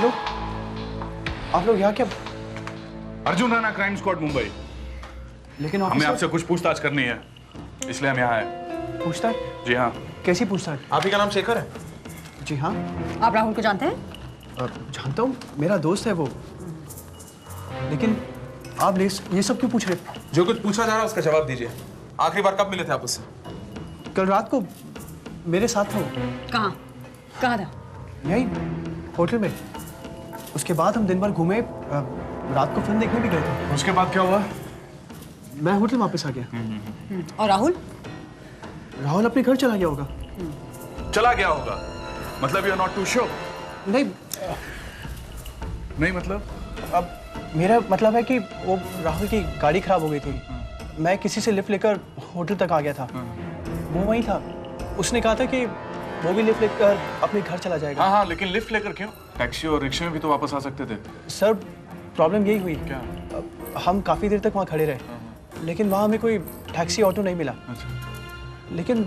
आप लोग यहाँ क्या? Arjun Rana crime squad Mumbai. लेकिन हमें आपसे कुछ पूछताछ करनी है, इसलिए हम यहाँ आए। पूछताछ? जी हाँ। कैसी पूछताछ? आप ही का नाम शेखर है? जी हाँ। आप राहुल को जानते हैं? जानता हूँ, मेरा दोस्त है वो। लेकिन आप ये सब क्यों पूछ रहे? जो कुछ पूछा जा रहा है उसका जवाब दीजिए। आखिरी बार कब मिले थे आप उससे? कल रात को मेरे साथ था वो। कहाँ? कहाँ था? यही होटल में। उसके बाद हम दिन भर घूमे, रात को फिल्म देखने भी गए थे। उसके बाद क्या हुआ? मैं होटल वापस आ गया। और राहुल? राहुल अपने घर चला गया होगा। चला गया होगा मतलब you are not too sure? नहीं मतलब अब मेरा मतलब है कि वो राहुल की गाड़ी खराब हो गई थी। मैं किसी से लिफ्ट लेकर होटल तक आ गया था। वो वहीं था। उसने कहा था कि वो भी लिफ्ट लेकर अपने घर चला जाएगा। हाँ, लेकिन लिफ्ट लेकर क्यों? टैक्सी और रिक्शे में भी तो वापस आ सकते थे। सर प्रॉब्लम यही हुई। क्या? हम काफ़ी देर तक वहाँ खड़े रहे, लेकिन वहाँ हमें कोई टैक्सी ऑटो नहीं मिला। अच्छा। लेकिन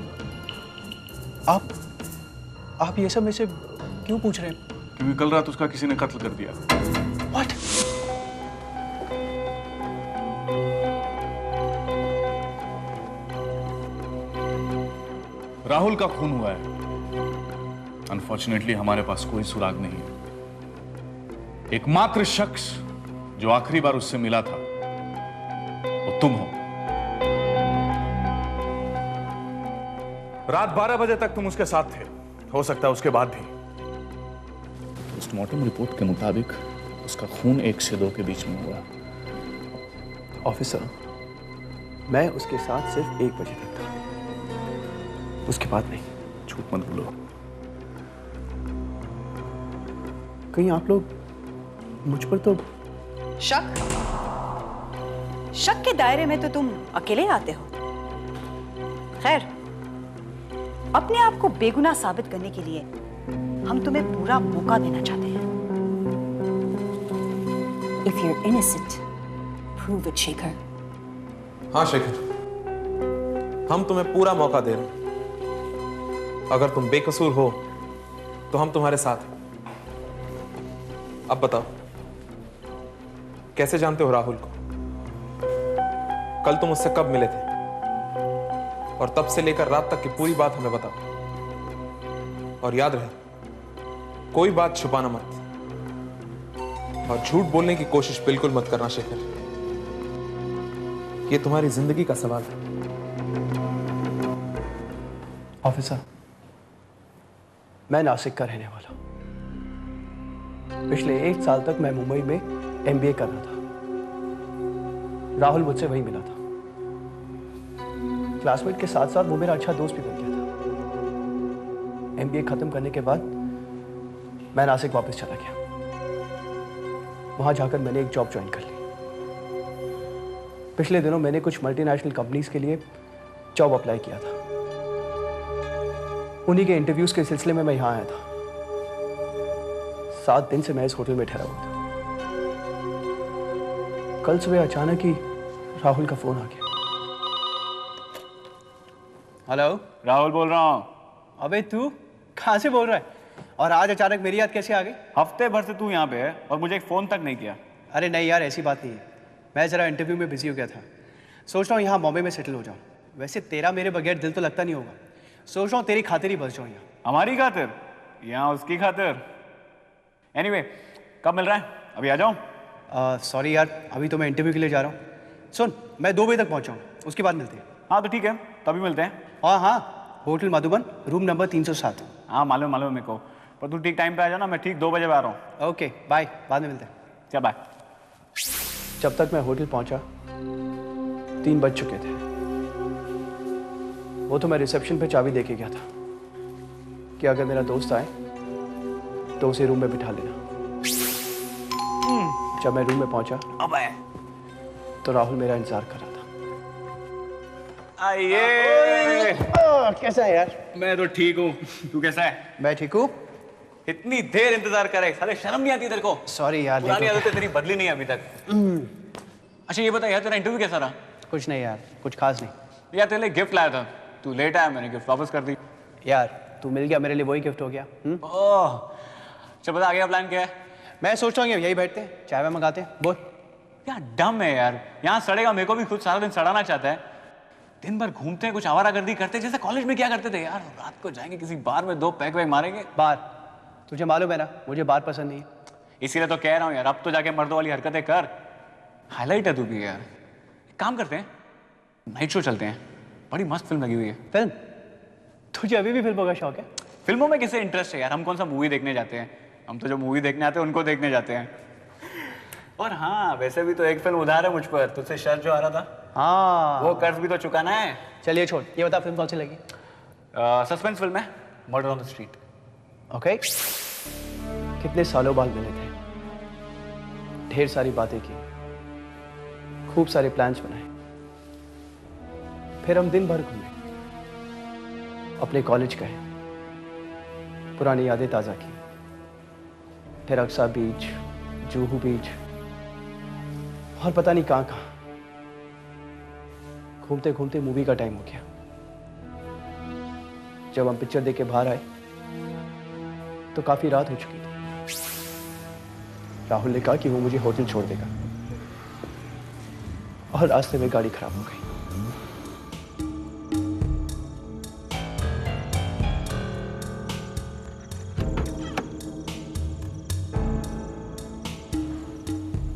आप ये सब में से क्यों पूछ रहे हैं? क्योंकि कल रात उसका किसी ने कत्ल कर दिया। What? राहुल का खून हुआ है। अनफॉर्चुनेटली हमारे पास कोई सुराग नहीं है। एकमात्र शख्स जो आखिरी बार उससे मिला था वो तुम हो। रात 12 बजे तक तुम उसके साथ थे, हो सकता है उसके बाद भी। पोस्टमार्टम रिपोर्ट के मुताबिक उसका खून 1 से 2 के बीच में हुआ। ऑफिसर, मैं उसके साथ सिर्फ 1 बजे तक था, उसके बाद नहीं। झूठ मत बोलो। कहीं आप लोग मुझ पर तो शक के दायरे में तो तुम अकेले आते हो। खैर, अपने आप को बेगुनाह साबित करने के लिए हम तुम्हें पूरा मौका देना चाहते हैं। If you're innocent, prove it, Shekhar. हाँ शेखर, हम तुम्हें पूरा मौका दे रहे हैं। अगर तुम बेकसूर हो तो हम तुम्हारे साथ हैं। अब बताओ, कैसे जानते हो राहुल को? कल तुम उससे कब मिले थे? और तब से लेकर रात तक की पूरी बात हमें बताओ। और याद रहे, कोई बात छुपाना मत और झूठ बोलने की कोशिश बिल्कुल मत करना शेखर। ये तुम्हारी जिंदगी का सवाल है। ऑफिसर, मैं नासिक का रहने वाला हूं। पिछले 1 साल तक मैं मुंबई में MBA कर रहा था। राहुल मुझसे वहीं मिला था। क्लासमेट के साथ साथ वो मेरा अच्छा दोस्त भी बन गया था। MBA खत्म करने के बाद मैं नासिक वापस चला गया। वहां जाकर मैंने एक जॉब ज्वाइन कर ली। पिछले दिनों मैंने कुछ मल्टीनेशनल कंपनीज के लिए जॉब अप्लाई किया था। उन्हीं के इंटरव्यूज के सिलसिले में मैं यहाँ आया था। 7 दिन से मैं इस होटल में ठहरा हुआ था। कल सुबह अचानक ही राहुल का फोन आ गया। हेलो, राहुल बोल रहा हूँ। अबे तू कहाँ से बोल रहा है? और आज अचानक मेरी याद कैसे आ गई? हफ्ते भर से तू यहाँ पे है और मुझे एक फोन तक नहीं किया। अरे नहीं यार, ऐसी बात नहीं है। मैं जरा इंटरव्यू में बिजी हो गया था। सोच रहा हूँ यहाँ बॉम्बे में सेटल हो जाऊँ। वैसे तेरा मेरे बगैर दिल तो लगता नहीं होगा। सोच रहा हूँ तेरी खातिर ही बस जाऊँ यहाँ। हमारी खातिर? यहाँ उसकी खातिर? एनीवे, कब मिल रहा है? अभी आ जाऊँ? सॉरी यार, अभी तो मैं इंटरव्यू के लिए जा रहा हूँ। सुन, मैं 2 बजे तक पहुँचाऊँ, उसके बाद मिलते हैं। हाँ तो ठीक है, तभी मिलते हैं। हाँ, होटल मधुबन, रूम नंबर 307। हाँ मालूम है मेरे को, पर तू ठीक टाइम पे आ जाना। मैं ठीक 2 बजे आ रहा हूँ। ओके बाय, बाद में मिलते हैं। चल बाय। जब तक मैं होटल पहुंचा 3 बज चुके थे। वो तो मैं रिसेप्शन पे चाबी देके गया था कि अगर मेरा दोस्त आए तो उसे रूम में बिठा लेना। जब मैं रूम में पहुंचा तो राहुल मेरा इंतजार कर रहा था। आइए। कैसा है यार? मैं तो ठीक हूँ, तू कैसा है? मैं ठीक हूँ। इतनी देर इंतजार करे, साले शर्म नहीं आती तेरे को? सॉरी यार, पुरानी आदतें तेरी बदली नहीं है अभी तक। अच्छा ये बता यार, तेरा इंटरव्यू कैसा रहा? कुछ नहीं यार, कुछ खास नहीं। यार तेरे लिए गिफ्ट लाया था, तू लेट आया, मैंने गिफ्ट वापस कर दी। यार तू मिल गया, मेरे लिए वही गिफ्ट हो गया। ओह, चल बता आगे का प्लान क्या है? मैं सोच रहा हूँ यही बैठते हैं, चाय में मंगाते हैं। बोल। क्या डम है यार, यहाँ सड़ेगा, मेरे को भी खुद सारा दिन सड़ाना चाहता है। दिन भर घूमते हैं, कुछ आवारागर्दी करते हैं, जैसे कॉलेज में क्या करते थे यार। रात को जाएंगे किसी बार में, 2 पैक वैक मारेंगे। बार? तुझे मालूम है ना मुझे बार पसंद नहीं है। इसीलिए तो कह रहा हूँ यार, अब तो जाके मर्दों वाली हरकतें कर। हाईलाइट है तू भी यार। एक काम करते हैं, नाइट शो चलते हैं, बड़ी मस्त फिल्म लगी हुई है। फिल्म? तुझे अभी भी फिल्मों का शौक है? फिल्मों में किसे इंटरेस्ट है यार, हम कौन सा मूवी देखने जाते हैं, हम तो जो मूवी देखने आते हैं उनको देखने जाते हैं। और हाँ, वैसे भी तो एक फिल्म उधार है मुझ पर, तुझसे शर्त जो आ रहा था। हाँ, वो कर्ज भी तो चुकाना है। चलिए छोड़, ये बता फिल्म कौन सी लगी? सस्पेंस फिल्म है, murder on the street. Okay. कितने सालों बाद मिले थे, ढेर सारी बातें की, खूब सारे प्लान्स बनाए, फिर हम दिन भर घूमे, अपने कॉलेज गए, पुरानी यादें ताज़ा की, फिर अक्सा बीच, जूहू बीच और पता नहीं कहां कहां। घूमते घूमते मूवी का टाइम हो गया। जब हम पिक्चर देख के बाहर आए तो काफी रात हो चुकी थी। राहुल ने कहा कि वो मुझे होटल छोड़ देगा और रास्ते में गाड़ी खराब हो गई।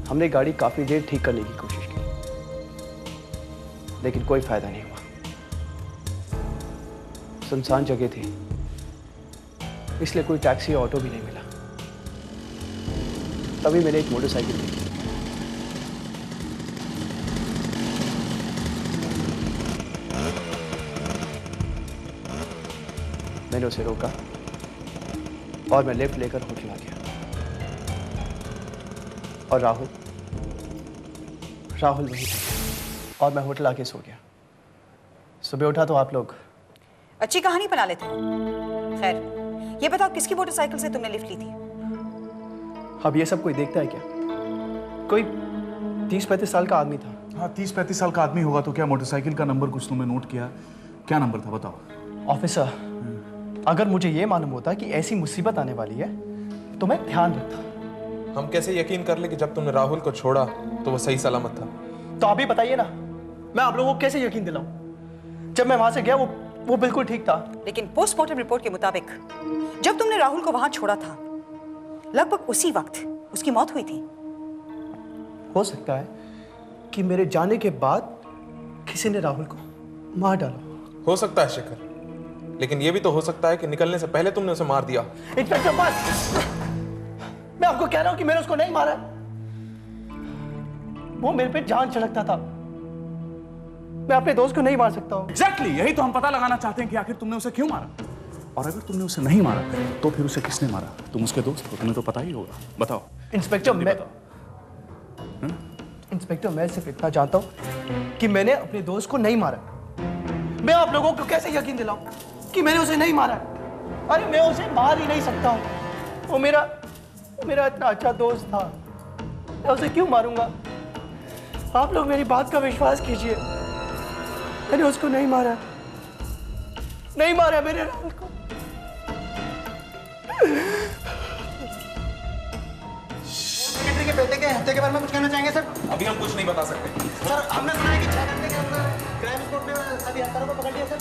हमने गाड़ी काफी देर ठीक करने की कोशिश की, लेकिन कोई फायदा नहीं हुआ। सुनसान जगह थी, इसलिए कोई टैक्सी या ऑटो भी नहीं मिला। तभी मैंने एक मोटरसाइकिल देखी। मैंने उसे रोका और मैं लेफ्ट लेकर होटल आ गया। और राहुल वहीं था और मैं होटल आके सो गया। सुबह उठा तो आप लोग। अच्छी कहानी बना लेते हो। खैर, ये बताओ किसकी मोटरसाइकिल से तुमने लिफ्ट ली थी? अब ये सब कोई देखता है क्या? कोई 30-35 साल का आदमी था। हाँ, 30-35 साल का आदमी होगा तो क्या मोटरसाइकिल का नंबर कुछ तुमने नोट किया? क्या नंबर था बताओ। ऑफिसर, अगर मुझे ये मालूम होता कि ऐसी मुसीबत आने वाली है तो मैं ध्यान रखता। हम कैसे यकीन कर ले कि जब तुमने राहुल को छोड़ा तो वो सही सलामत था? तो आप ही बताइए ना, मैं आप लोगों को कैसे यकीन दिलाऊं? जब मैं वहां से गया वो बिल्कुल ठीक था। लेकिन पोस्टमार्टम रिपोर्ट के मुताबिक जब तुमने राहुल को वहां छोड़ा था, लगभग उसी वक्त उसकी मौत हुई थी। हो सकता है कि मेरे जाने के बाद किसी ने राहुल को मार डाला। हो सकता है शिखर, लेकिन ये भी तो हो सकता है कि निकलने से पहले तुमने उसे मार दिया। इंस्पेक्टर बस, मैं आपको कह रहा हूं कि मैंने उसको नहीं मारा। वो मेरे पे जान छिड़कता था। मैं अपने दोस्त को नहीं मार सकता हूं। एग्जैक्टली, यही तो हम पता लगाना चाहते हैं कि आखिर तुमने उसे क्यों मारा। और अगर तुमने उसे नहीं मारा तो फिर उसे किसने मारा? तुम उसके दोस्त हो, तुम्हें तो पता ही होगा। बताओ इंस्पेक्टर, मैं सिर्फ इतना जानता हूं कि मैंने अपने दोस्त को नहीं मारा। मैं आप लोगों को कैसे यकीन दिलाऊं कि मैंने उसे नहीं मारा? अरे मैं उसे मार ही नहीं सकता हूं। वो मेरा इतना अच्छा दोस्त था, मैं उसे क्यों मारूंगा? आप लोग मेरी बात का विश्वास कीजिए, मैंने उसको नहीं मारा मेरे राहुल को। सेक्रेटरी के बेटे के हत्या के बारे में कुछ कहना चाहेंगे सर? अभी हम कुछ नहीं बता सकते। सर, हमने सुना है कि 6 घंटे के अंदर क्राइम स्पॉट में सभी हत्यारों को पकड़ लिया सर।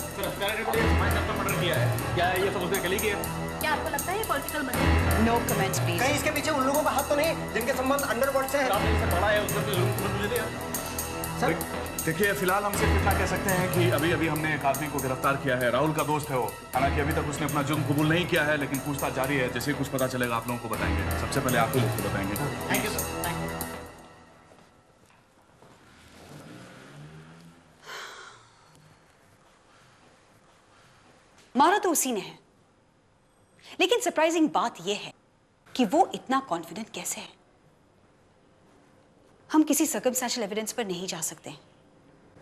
मर्डर किया है क्या? ये सब उसने गली किया? क्या आपको लगता है ये political murder? No comments please. कहीं इसके पीछे उन लोगों का हाथ तो नहीं जिनके संबंध अंडरवर्ल्ड से है? सर देखिए, फिलहाल हम सिर्फ इतना कह सकते हैं कि अभी अभी हमने एक आदमी को गिरफ्तार किया है। राहुल का दोस्त है वो। हालांकि अभी तक उसने अपना जुर्म कबूल नहीं किया है, लेकिन पूछताछ जारी है। जैसे ही कुछ पता चलेगा आप लोगों को बताएंगे। सबसे पहले आप ही लोग को बताएंगे। Thank you sir. मारा तो उसी ने है, लेकिन सरप्राइजिंग बात यह है कि वो इतना कॉन्फिडेंट कैसे है। हम किसी सर्कमस्टेंशियल एविडेंस पर नहीं जा सकते,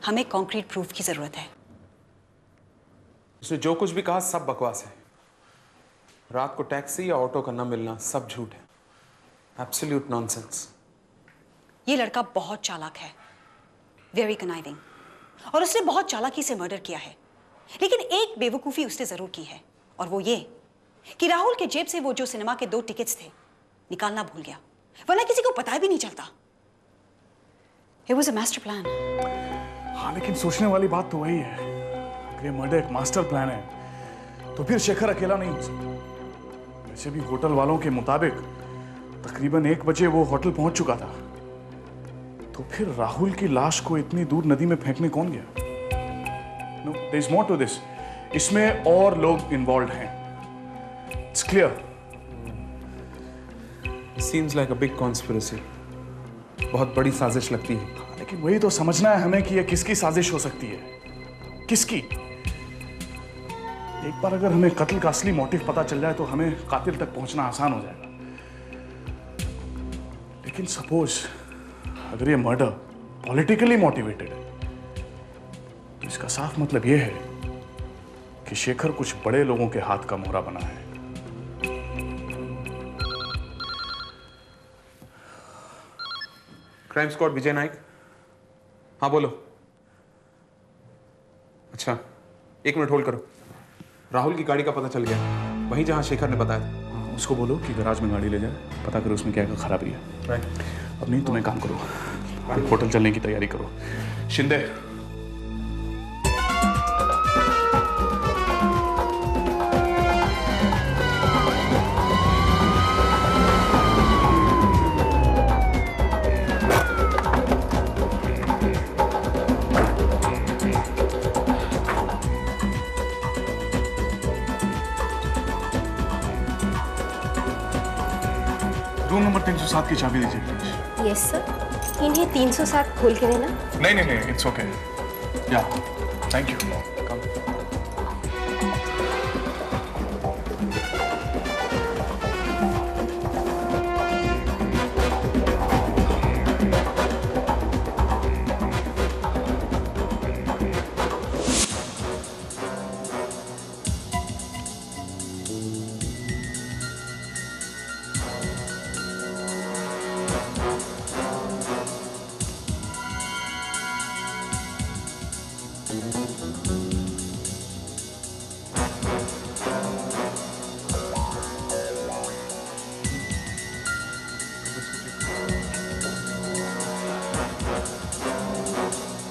हमें कॉन्क्रीट प्रूफ की जरूरत है। उसने जो कुछ भी कहा सब बकवास है। रात को टैक्सी या ऑटो का न मिलना सब झूठ है। Absolute nonsense. ये लड़का बहुत चालाक है, वेरी कनाइविंग, और उसने बहुत चालाकी से मर्डर किया है। लेकिन एक बेवकूफी उसने जरूर की है, और वो ये कि राहुल के जेब से वो जो सिनेमा के 2 टिकट्स थे निकालना भूल गया। वरना किसी को पता भी नहीं चलता। It was a master plan. हाँ, लेकिन सोचने वाली बात तो वही है। अगर ये मर्डर एक मास्टर प्लान है तो फिर शेखर अकेला नहीं हो सकता। वैसे भी होटल वालों के मुताबिक तकरीबन 1 बजे वो होटल पहुंच चुका था। तो फिर राहुल की लाश को इतनी दूर नदी में फेंकने कौन गया? No, there is more to this. इसमें और लोग इन्वॉल्व हैं। It's clear. Seems like a big conspiracy. बहुत बड़ी साजिश लगती है। लेकिन वही तो समझना है हमें कि ये किसकी साजिश हो सकती है, किसकी। एक बार अगर हमें कत्ल का असली मोटिव पता चल जाए तो हमें कातिल तक पहुंचना आसान हो जाएगा। लेकिन सपोज अगर ये मर्डर पॉलिटिकली मोटिवेटेड है तो इसका साफ मतलब ये है कि शेखर कुछ बड़े लोगों के हाथ का मोहरा बना है। क्राइम स्क्वाड विजय नायक। हाँ बोलो। अच्छा 1 मिनट होल्ड करो। राहुल की गाड़ी का पता चल गया, वहीं जहां शेखर ने बताया था। उसको बोलो कि गैराज में गाड़ी ले जाए, पता करो उसमें क्या क्या खराबी है। अब नहीं, तुम्हें काम करो, होटल चलने की तैयारी करो। शिंदे, रूम नंबर 307 की चाबी दीजिए प्लीज। Yes sir. इन्हें 307 खोल के देना। नहीं, इट्स ओके। या, थैंक यू। कम।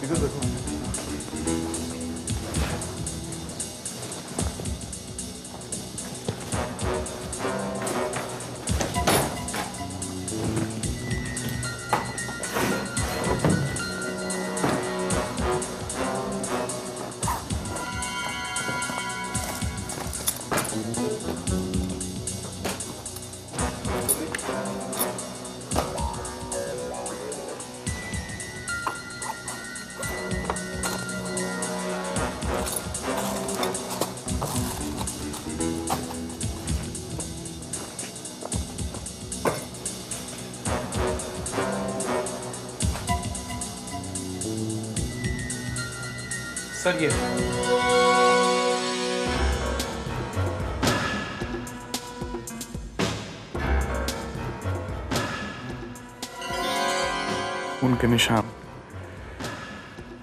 इधर देखो। सर ये उनके निशान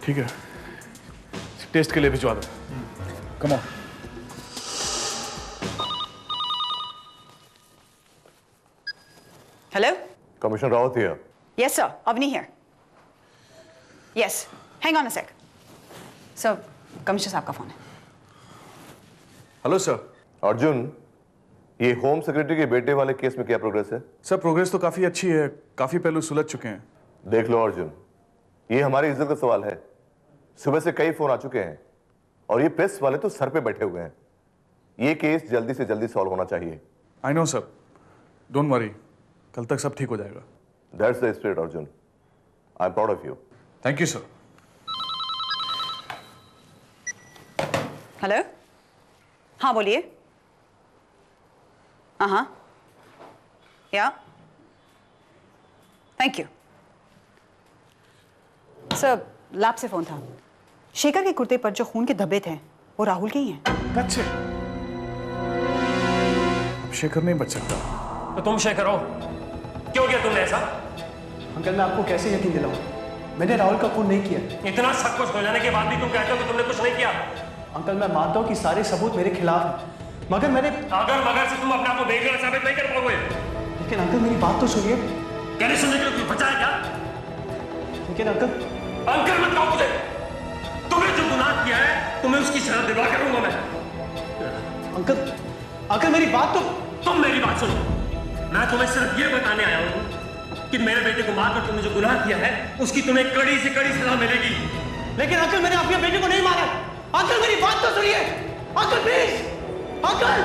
ठीक है, टेस्ट के लिए भिजवा दो। Come on. Hello? Commissioner Rawat here. Yes, sir. Avni here. Yes. Hang on a sec. Sir, commissioner साहब का फोन है। Hello sir. अर्जुन, ये होम सेक्रेटरी के बेटे वाले केस में क्या प्रोग्रेस है? सर प्रोग्रेस तो काफी अच्छी है, काफी पहलू सुलझ चुके हैं। देख लो अर्जुन, ये हमारी इज्जत का सवाल है। सुबह से कई फोन आ चुके हैं और ये प्रेस वाले तो सर पे बैठे हुए हैं। ये केस जल्दी से जल्दी सॉल्व होना चाहिए। I know sir, don't worry, कल तक सब ठीक हो जाएगा। That's the spirit Arjun. I am proud of you. Thank you sir. Hello? हाँ बोलिए। हाँ या थैंक यू सर। लैब से फोन था। शेखर के कुर्ते पर जो खून के धब्बे थे वो राहुल के ही हैं। अच्छे, अब शेखर नहीं बच सकता। तो तुम शेखर हो, क्यों किया तुमने ऐसा? अंकल मैं आपको कैसे यकीन दिलाऊं? मैंने राहुल का खून नहीं किया। इतना सब कुछ हो जाने के बाद भी तुम कहते हो कि तुमने कुछ नहीं किया। अंकल मैं मानता हूं कि सारे सबूत मेरे खिलाफ हैं, मगर मैंने अगर मगर से तुम अपने आप को बेगुनाह साबित नहीं कर पाओगे। लेकिन अंकल मेरी बात तो सुनिए। कहने सुनने के लिए कुछ बचा है क्या? लेकिन अंकल, अंकल मत कहो मुझे। तुमने जो गुनाह किया है तुम्हें उसकी सजा दिलवा करूंगा मैं। अंकल मेरी बात तो। तुम मेरी बात सुनो। मैं तुम्हें सिर्फ ये बताने आया हूं कि मेरे बेटे को मारकर तुमने जो गुनाह किया है उसकी तुम्हें कड़ी से कड़ी सजा मिलेगी। लेकिन अंकल, मैंने आपके बेटे को नहीं मारा। अंकल मेरी बात तो सुनिए। Uncle please, uncle.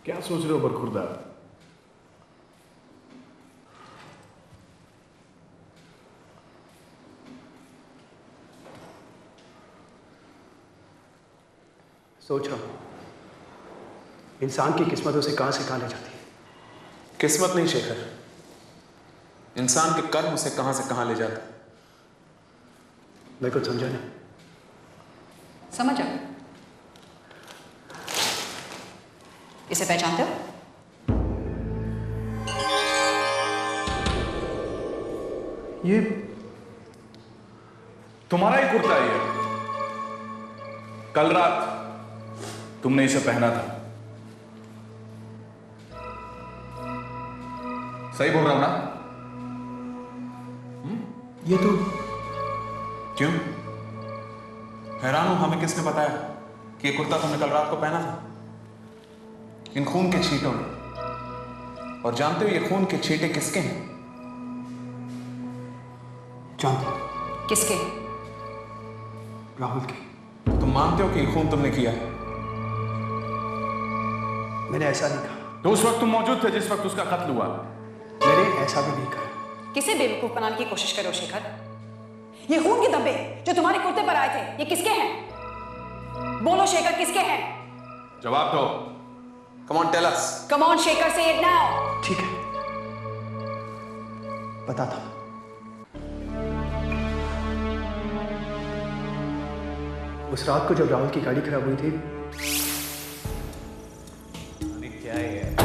क्या सोच रहे हो बरखुरदार? सोच रहा हूं इंसान की किस्मत उसे कहां से कहां ले जाती है। किस्मत नहीं शेखर, इंसान के कर्म उसे कहां से कहां ले जाते हैं। मैं कुछ समझा नहीं। समझ आ, इसे पहचानते हो? ये तुम्हारा ही कुर्ता है ये। कल रात तुमने इसे पहना था। सही बोल रहा हूं ना? ये तो क्यों हैरान हूं, हमें किसने बताया कि ये कुर्ता तुमने कल रात को पहना था? इन खून के छींटों में। और जानते हो ये खून के छींटे किसके हैं? जानता हूं, किसके? राहुल की। तुम मानते हो कि ये खून तुमने किया है? मैंने ऐसा नहीं कहा। तो उस वक्त तुम मौजूद थे जिस वक्त उसका कत्ल हुआ? मैंने ऐसा भी नहीं कहा। किसे बेवकूफ बनाने की कोशिश करो शेखर? ये खून के धब्बे जो तुम्हारे कुर्ते पर आए थे, ये किसके हैं? बोलो शेखर, किसके हैं? जवाब दो। Come on, tell us. Come on Shekhar, say it now. ठीक है, बताता हूं। उस रात को जब राहुल की गाड़ी खराब हुई थी, क्या है?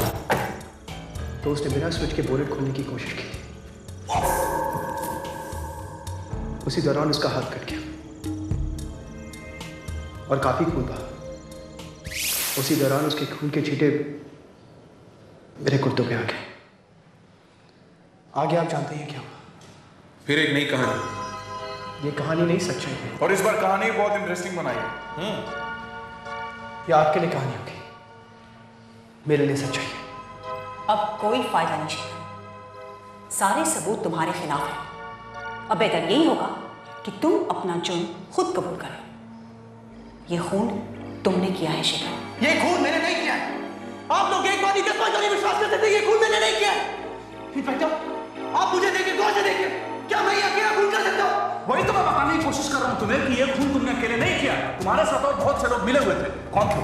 तो उसने बिना स्विच के बोनेट खोलने की कोशिश की थी। उसी दौरान उसका हाथ कट गया और काफी खून बहा। उसी दौरान उसके खून के छींटे मेरे कुर्तों पे आ गए। आगे आप जानते हैं क्या हुआ। फिर एक नई कहानी। ये कहानी नहीं, सच्चाई है। और इस बार कहानी बहुत इंटरेस्टिंग बनाई है। ये आपके लिए कहानी होगी, मेरे लिए सच्चाई है। अब कोई फायदा नहीं शेखर, सारे सबूत तुम्हारे खिलाफ हैं। अब बेहतर यही होगा कि तुम अपना जुर्म खुद कबूल करो। ये खून तुमने किया है शेखर। ये खून मैंने नहीं किया है। आप लोग एक बार ही 10 बार नहीं विश्वास करते थे। ये खून मैंने नहीं किया है। इंस्पेक्टर, आप मुझे देखिए, गौर से देखिए, क्या मैं ये अकेला खून कर सकता हूँ? वही तो मैं बताने की कोशिश कर रहा हूं तुम्हें कि ये खून तुमने अकेले नहीं किया। तुम्हारे साथ और बहुत से लोग मिले हुए थे। कौन थे?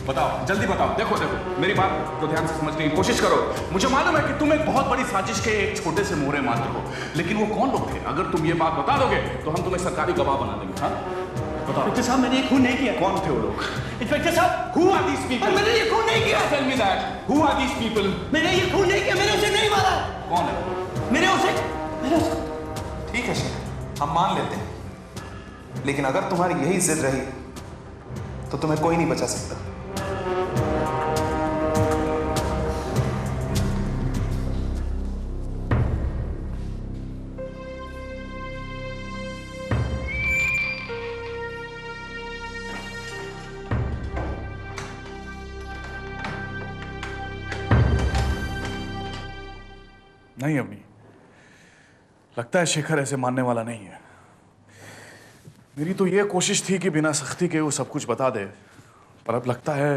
बताओ, जल्दी बताओ। देखो मेरी बात को ध्यान से समझने की कोशिश करो। मुझे मालूम है कि तुम एक बहुत बड़ी साजिश के एक छोटे से मोहरे मात्र हो, लेकिन वो कौन लोग थे? अगर तुम ये बात बता दोगे तो हम तुम्हें सरकारी गवाह बना देंगे। हाँ बताओ। इंस्पेक्टर साहब, मैंने ये खून नहीं किया। कौन थे वो लोग? इंस्पेक्टर साहब, Who are these people? मैंने ये खून नहीं किया। Tell me that. Who are these people? मैंने ये खून नहीं किया। मैंने उसे नहीं मारा। कौन है? मैंने उसे ठीक है शेखर, हम मान लेते हैं, लेकिन अगर तुम्हारी यही जिद रही तो तुम्हें कोई नहीं बचा सकता। नहीं अवनी, लगता है शेखर ऐसे मानने वाला नहीं है। मेरी तो ये कोशिश थी कि बिना सख्ती के वो सब कुछ बता दे, पर अब लगता है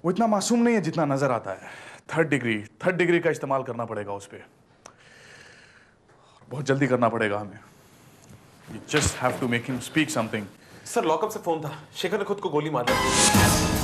वो इतना मासूम नहीं है जितना नजर आता है। थर्ड डिग्री का इस्तेमाल करना पड़ेगा उस पर। बहुत जल्दी करना पड़ेगा हमें। You just have to make him speak something. Sir, lockup से फोन था, शेखर ने खुद को गोली मार दी।